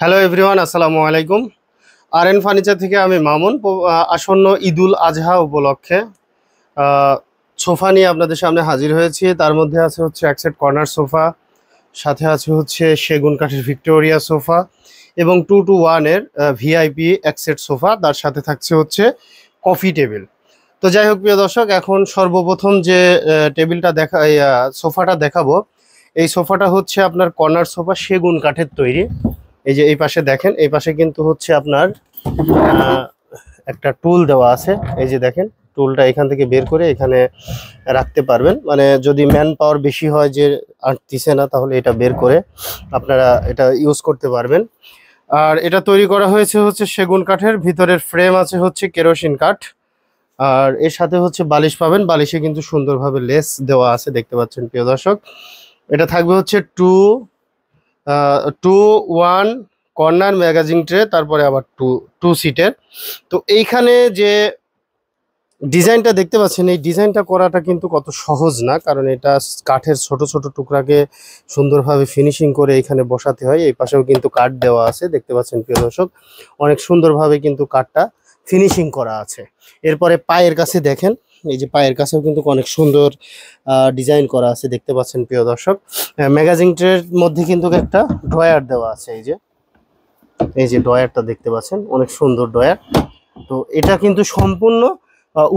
Hello everyone, আসসালামু আলাইকুম। R furniture থেকে আমি মামুন। আসন্ন ঈদুল আজহা উপলক্ষে আহ, সোফা নিয়ে আপনাদের সামনে হাজির হয়েছি। তার মধ্যে আছে হচ্ছে এক সেট কর্নার সোফা, সাথে আছে হচ্ছে সেগুন কাঠের ভিক্টোরিয়া সোফা এবং 2-to-1-এর ভিআইপি এক সেট সোফা। তার সাথে থাকছে হচ্ছে কফি টেবিল। তো যাই হোক প্রিয় দর্শক, এখন সর্বপ্রথম যে টেবিলটা সোফাটা দেখাবো, এই সোফাটা হচ্ছে আপনার কর্নার সোফা, সেগুন কাঠের তৈরি। এই যে এই পাশে দেখেন, এই পাশে কিন্তু হচ্ছে আপনার আহ, একটা টুল দেওয়া আছে। এই যে দেখেন, টুলটা এখান থেকে বের করে এখানে রাখতে পারবেন। মানে যদি ম্যান পাওয়ার বেশি হয়, যে আঁটতিছে না, তাহলে এটা বের করে আপনারা এটা ইউজ করতে পারবেন। আর এটা তৈরি করা হয়েছে হচ্ছে সেগুন কাঠের, ভিতরের ফ্রেম আছে হচ্ছে কেরোসিন কাঠ। আর এর সাথে হচ্ছে বালিশ পাবেন, বালিশে কিন্তু সুন্দরভাবে লেস দেওয়া আছে, দেখতে পাচ্ছেন প্রিয় দর্শক। এটা থাকবে হচ্ছে two one corner magazine tray, তারপরে আবার টু টু সিটের। তো এইখানে যে ডিজাইনটা দেখতে পাচ্ছেন, এই ডিজাইনটা করাটা কিন্তু কত সহজ না, কারণ এটা কাঠের ছোট ছোট টুকরাকে সুন্দরভাবে ফিনিশিং করে এখানে বসাতে হয়। এই পাশেও কিন্তু কাঠ দেওয়া আছে, দেখতে পাচ্ছেন প্রিয় দর্শক, অনেক সুন্দরভাবে কিন্তু কাঠটা ফিনিশিং করা আছে। এরপরে পায়ের কাছে দেখেন, এই যে পায়ের কাছেও কিন্তু অনেক সুন্দর ডিজাইন করা আছে, দেখতে পাচ্ছেন প্রিয় দর্শক। ম্যাগাজিন ট্রের মধ্যে কিন্তু একটা ড্রয়ার দেওয়া আছে। এই যে ড্রয়ারটা দেখতে পাচ্ছেন, অনেক সুন্দর ড্রয়ার। তো এটা কিন্তু সম্পূর্ণ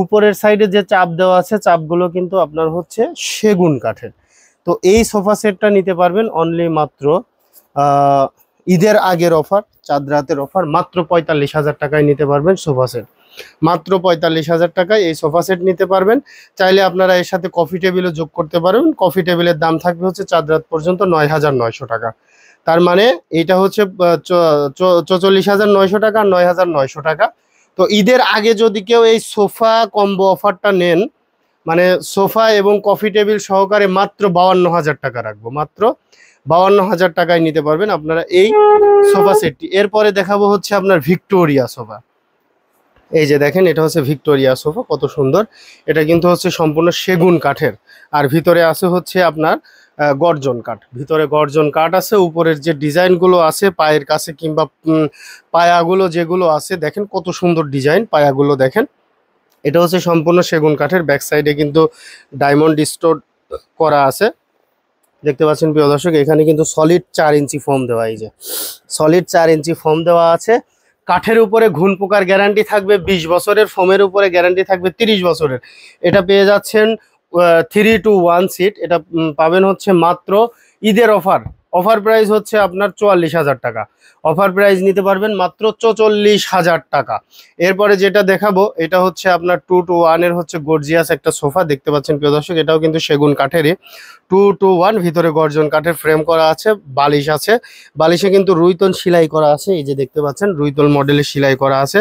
উপরের সাইডে যে চাপ দেওয়া আছে, চাপগুলো কিন্তু আপনার হচ্ছে সেগুন কাঠের। তো এই সোফা সেটটা নিতে পারবেন অনলি মাত্র আহ, ঈদের আগের অফার, চাঁদ রাতের অফার, মাত্র 45,000 টাকায় নিতে পারবেন সোফা সেট। মাত্র 45,000 টাকায় এই সোফা সেট নিতে পারবেন। চাইলে আপনারা এর সাথে কফি টেবিলও যোগ করতে পারবেন। কফি টেবিলের দাম থাকবে হচ্ছে চাঁদ রাত পর্যন্ত 9,900 টাকা। তার মানে এইটা হচ্ছে 44,900 টাকা, 9,900 টাকা। তো ঈদের আগে যদি কেউ এই সোফা কম্বো অফারটা নেন, মানে সোফা এবং কফি টেবিল সহকারে, মাত্র 52,000 টাকা রাখবো। মাত্র 52,000 টাকায় নিতে পারবেন আপনারা এই সোফা সেটটি। এরপরে দেখাবো হচ্ছে আপনার ভিক্টোরিয়া সোফা। এই যে দেখেন, এটা হচ্ছে ভিক্টোরিয়া সোফা, কত সুন্দর। এটা কিন্তু হচ্ছে সম্পূর্ণ সেগুন কাঠের। আর ভিতরে আছে হচ্ছে আপনার গর্জন কাঠ, ভিতরে গর্জন কাঠ আছে। উপরের যে ডিজাইনগুলো আছে পায়ের কাছে কিংবা পায়াগুলো যেগুলো আছে, দেখেন কত সুন্দর ডিজাইন, পায়াগুলো দেখেন। এটা হচ্ছে সম্পূর্ণ সেগুন কাঠের। ব্যাক সাইডে কিন্তু ডায়মন্ড স্টোর করা আছে, দেখতে পাচ্ছেন প্রিয় দর্শক। এখানে কিন্তু সলিড 4 ইঞ্চি ফোম দেওয়া, এই যে সলিড 4 ইঞ্চি ফোম দেওয়া আছে। কাঠের উপরে ঘুণ পোকার গ্যারান্টি থাকবে 20 বছরের, ফোমের উপরে গ্যারান্টি থাকবে 30 বছরের। এটা পেয়ে যাচ্ছেন 3-to-1 সিট। এটা পাবেন হচ্ছে মাত্র ঈদের অফার। অফার প্রাইস হচ্ছে আপনার 44,000 টাকা। অফার প্রাইস নিতে পারবেন মাত্র 44,000 টাকা। এরপরে যেটা দেখাবো, এটা হচ্ছে আপনার 2-to-1-এর হচ্ছে গর্জিয়াস একটা সোফা, দেখতে পাচ্ছেন প্রিয় দর্শক। এটাও কিন্তু সেগুন কাঠেরই, 2-to-1, ভিতরে গর্জন কাঠের ফ্রেম করা আছে, বালিশ আছে। বালিশে কিন্তু রুইতল সেলাই করা আছে, এই যে দেখতে পাচ্ছেন রুইতল মডেলের সেলাই করা আছে।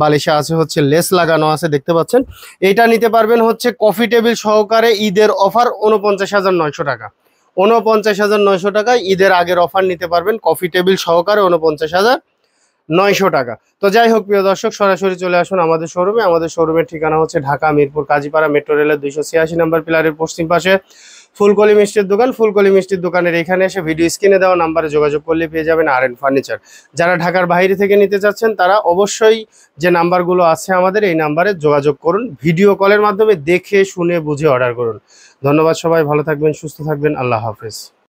বালিশে আছে হচ্ছে লেস লাগানো আছে, দেখতে পাচ্ছেন। এইটা নিতে পারবেন হচ্ছে কফি টেবিল সহকারে ঈদের অফার 49,900 টাকা। 49,900 টাকায় ঈদের আগের অফার নিতে পারবেন কফি টেবিল সহকারে 49,900 টাকা। তো যাই হোক প্রিয় দর্শক, সরাসরি চলে আসুন আমাদের শোরুমে। আমাদের শোরুমের ঠিকানা হচ্ছে ঢাকা মিরপুর কাজীপাড়া মেট্রো রেলের 286 নম্বর পিলারের পশ্চিম পাশে, ফুলকলি মিষ্টির দোকান। ফুলকলি মিষ্টির দোকানের এখানে এসে ভিডিও স্ক্রিনে দেওয়া নাম্বারে যোগাযোগ করলে পেয়ে যাবেন আরএন ফার্নিচার। যারা ঢাকার বাইরে থেকে নিতে চাচ্ছেন, তারা অবশ্যই যে নাম্বারগুলো আছে আমাদের, এই নাম্বারে যোগাযোগ করুন। ভিডিও কলের মাধ্যমে দেখে শুনে বুঝে অর্ডার করুন। ধন্যবাদ সবাই, ভালো থাকবেন, সুস্থ থাকবেন, আল্লাহ হাফেজ।